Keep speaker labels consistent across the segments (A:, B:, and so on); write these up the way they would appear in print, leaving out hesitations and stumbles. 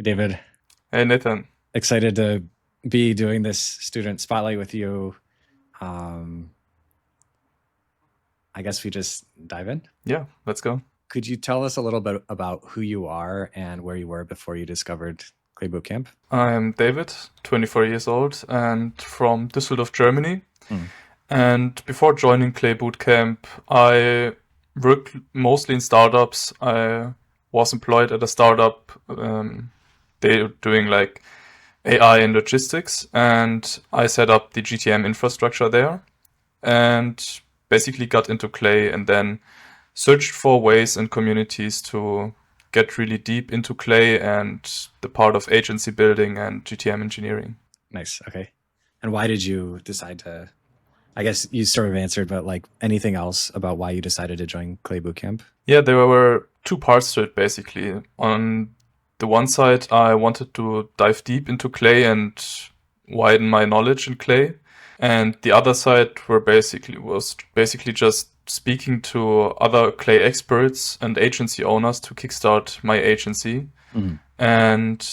A: Hey, David.
B: Hey Nathan.
A: Excited to be doing this student spotlight with you. Um, I guess we just dive in.
B: Yeah, let's go.
A: Could you tell us a little bit about who you are and where you were before you discovered Clay Bootcamp?
B: I'm David, 24 years old and from Düsseldorf, Germany.
A: Hmm.
B: And before joining Clay Bootcamp, I worked mostly in startups. I was employed at a startup. They're doing like AI and logistics, and I set up the GTM infrastructure there and basically got into Clay and then searched for ways and communities to get really deep into Clay and the part of agency building and GTM engineering.
A: Nice. Okay. And why did you decide to? I guess you sort of answered, but like anything else about why you decided to join Clay Bootcamp?
B: Yeah, there were two parts to it basically. On the one side, I wanted to dive deep into Clay and widen my knowledge in Clay. And the other side was basically just speaking to other Clay experts and agency owners to kickstart my agency.
A: Mhm.
B: And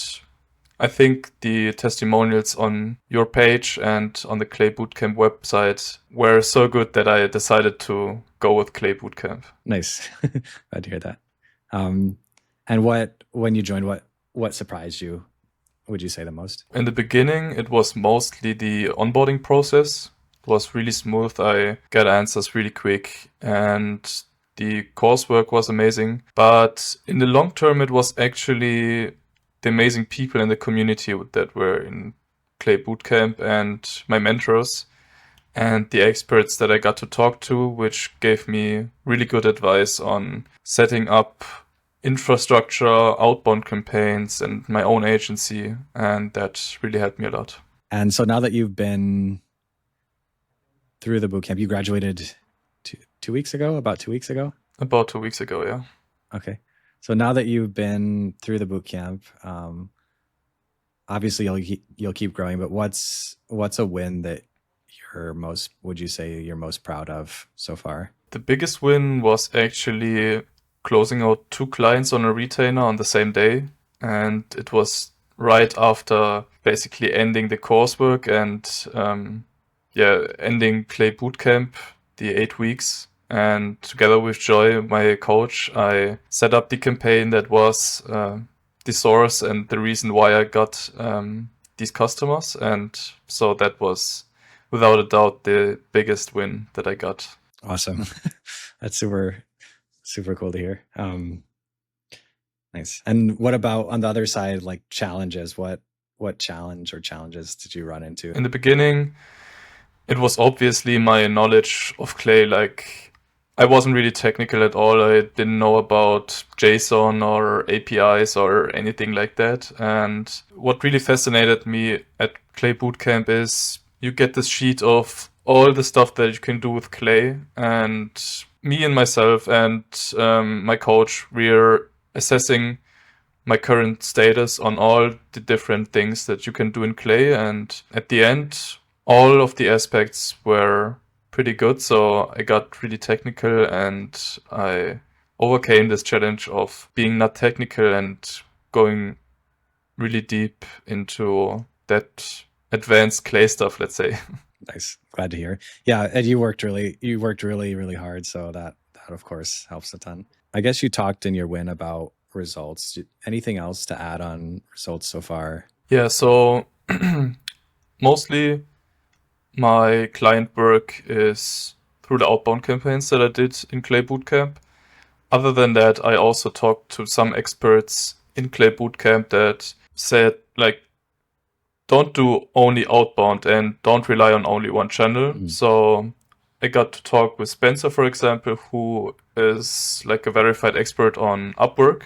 B: I think the testimonials on your page and on the Clay Bootcamp website were so good that I decided to go with Clay Bootcamp.
A: Nice. Glad to hear that. And when you joined, what surprised you? Would you say the most?
B: In the beginning, it was mostly the onboarding process. It was really smooth. I got answers really quick and the coursework was amazing. But in the long term, it was actually the amazing people in the community that were in Clay Bootcamp and my mentors and the experts that I got to talk to, which gave me really good advice on setting up infrastructure, outbound campaigns, and my own agency. And that really helped me a lot.
A: And so now that you've been through the bootcamp, you graduated 2 weeks ago, about 2 weeks ago?
B: About 2 weeks ago, yeah.
A: Okay. So now that you've been through the bootcamp, obviously you'll keep growing, but what's a win that would you say you're most proud of so far?
B: The biggest win was actually closing out 2 clients on a retainer on the same day. And it was right after basically ending the coursework and ending Clay Bootcamp, the 8 weeks. And together with Joy, my coach, I set up the campaign that was the source and the reason why I got these customers. And so that was without a doubt the biggest win that I got.
A: Awesome. That's super, super cool to hear. Nice. And what about on the other side, like challenges? What challenge or challenges did you run into?
B: In the beginning, it was obviously my knowledge of Clay. Like, I wasn't really technical at all. I didn't know about JSON or APIs or anything like that. And what really fascinated me at Clay Bootcamp is you get this sheet of all the stuff that you can do with Clay. And me and myself and my coach, we're assessing my current status on all the different things that you can do in Clay. And at the end, all of the aspects were pretty good. So I got really technical and I overcame this challenge of being not technical and going really deep into that advanced Clay stuff, let's say.
A: Nice. Glad to hear. Yeah, and you worked really, really hard. So that of course helps a ton. I guess you talked in your win about results. Anything else to add on results so far?
B: Yeah, so mostly my client work is through the outbound campaigns that I did in Clay Bootcamp. Other than that, I also talked to some experts in Clay Bootcamp that said, like, don't do only outbound and don't rely on only one channel.
A: Mhm.
B: So I got to talk with Spencer, for example, who is like a verified expert on Upwork.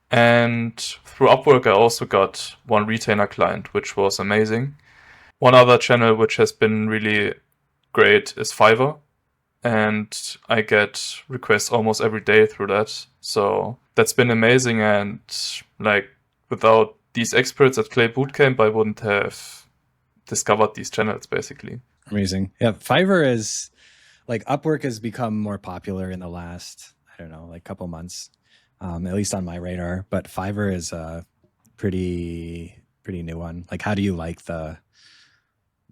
B: And through Upwork, I also got one retainer client, which was amazing. One other channel which has been really great is Fiverr. And I get requests almost every day through that. So that's been amazing. And like without these experts at Clay Bootcamp, I wouldn't have discovered these channels basically.
A: Amazing. Yeah, Fiverr is like Upwork has become more popular in the last, I don't know, like couple months, at least on my radar. But Fiverr is pretty new one. Like, how do you like the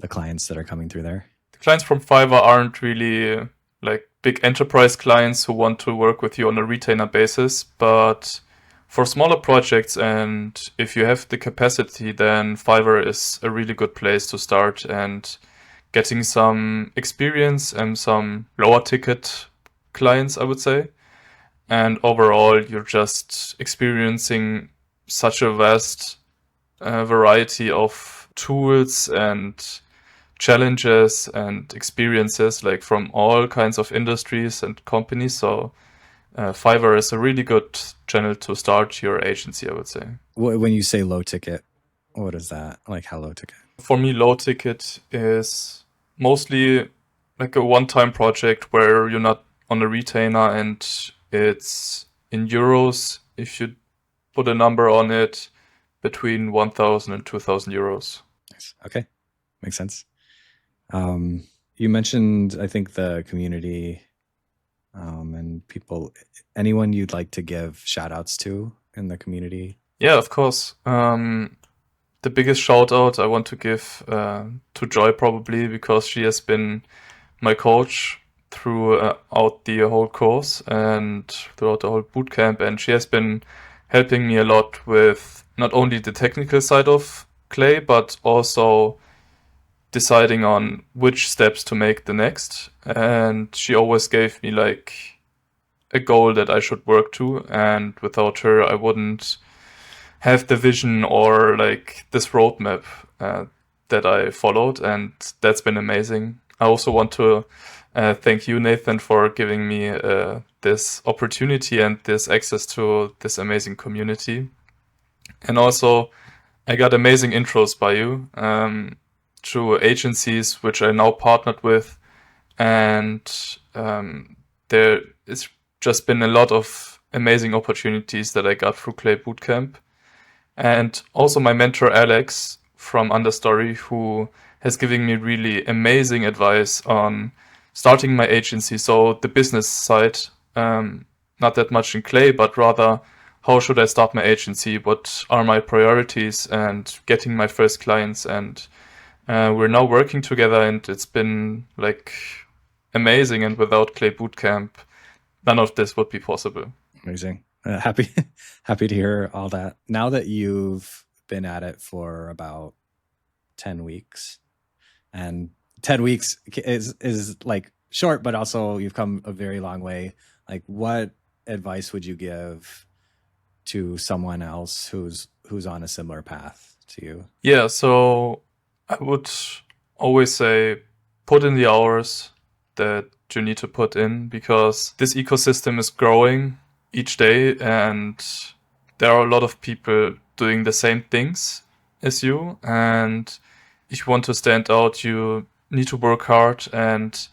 A: clients that are coming through there?
B: The clients from Fiverr aren't really like big enterprise clients who want to work with you on a retainer basis, but for smaller projects, and if you have the capacity, then Fiverr is a really good place to start and getting some experience and some lower ticket clients, I would say. And overall, you're just experiencing such a vast variety of tools and challenges and experiences, like from all kinds of industries and companies. So Fiverr is a really good channel to start your agency, I would say.
A: When you say low ticket, what is that? Like, how low ticket?
B: For me, low ticket is mostly like a one-time project where you're not on a retainer and it's in euros. If you put a number on it, between 1,000 and 2,000 euros.
A: Nice. Okay, makes sense. You mentioned, I think, the community and people. Anyone you'd like to give shout outs to in the community?
B: Yeah, of course. The biggest shout out I want to give to Joy, probably, because she has been my coach throughout the whole course and throughout the whole bootcamp, and she has been helping me a lot with not only the technical side of Clay, but also deciding on which steps to make the next. And she always gave me like a goal that I should work to, and without her I wouldn't have the vision or like this roadmap that I followed, and that's been amazing. I also want to thank you, Nathan, for giving me this opportunity and this access to this amazing community. And also, I got amazing intros by you to agencies which I now partnered with, and there it's just been a lot of amazing opportunities that I got through Clay Bootcamp. And also my mentor Alex from Understory, who has given me really amazing advice on starting my agency. So the business side, not that much in Clay, but rather how should I start my agency? What are my priorities? And getting my first clients. And we're now working together, and it's been like amazing. And without Clay Bootcamp, none of this would be possible.
A: Amazing. Happy to hear all that. Now that you've been at it for about 10 weeks, and 10 weeks is like short, but also you've come a very long way. Like, what advice would you give to someone else who's on a similar path to you?
B: Yeah, so I would always say put in the hours that you need to put in, because this ecosystem is growing each day, and there are a lot of people doing the same things as you. And if you want to stand out, you need to work hard. And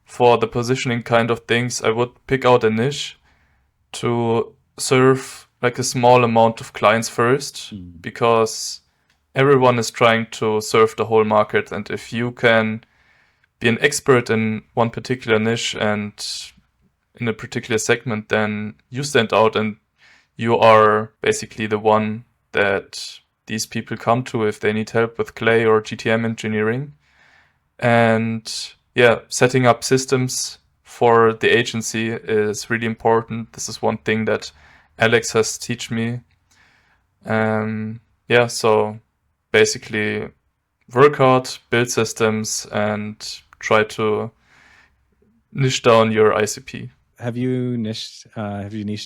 B: for the positioning kind of things, I would pick out a niche to serve like a small amount of clients first, because everyone is trying to serve the whole market. And if you can be an expert in one particular niche and in a particular segment, then you stand out, and you are basically the one that these people come to if they need help with Clay or GTM engineering. And yeah, setting up systems for the agency is really important. This is one thing that Alex has taught me. Yeah, so basically work hard, build systems, and try to niche down your ICP.
A: Have you niched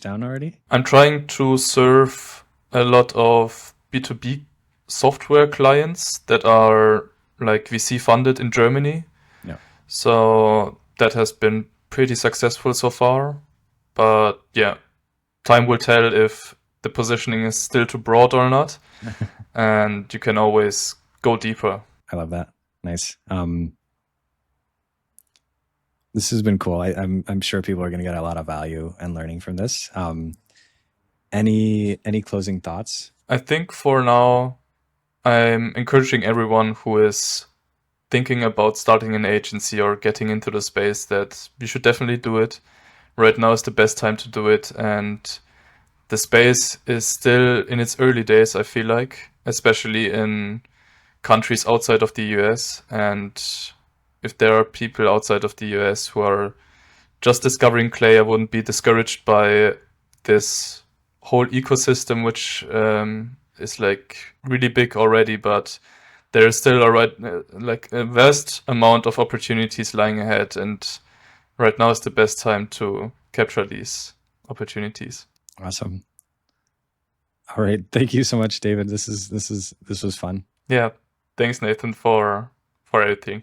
A: down already?
B: I'm trying to serve a lot of B2B software clients that are like VC funded in Germany.
A: Yeah.
B: So that has been pretty successful so far. But yeah, time will tell if the positioning is still too broad or not. And you can always go deeper.
A: I love that. Nice. This has been cool. I'm sure people are going to get a lot of value and learning from this. Any closing thoughts?
B: I think for now, I'm encouraging everyone who is thinking about starting an agency or getting into the space that you should definitely do it. Right now is the best time to do it. And the space is still in its early days, I feel like, especially in countries outside of the US. And if there are people outside of the US who are just discovering Clay, I wouldn't be discouraged by this whole ecosystem, which is like really big already, but there is still like a vast amount of opportunities lying ahead, and right now is the best time to capture these opportunities.
A: Awesome. All right. Thank you so much, David. This was fun.
B: Yeah. Thanks, Nathan, for everything.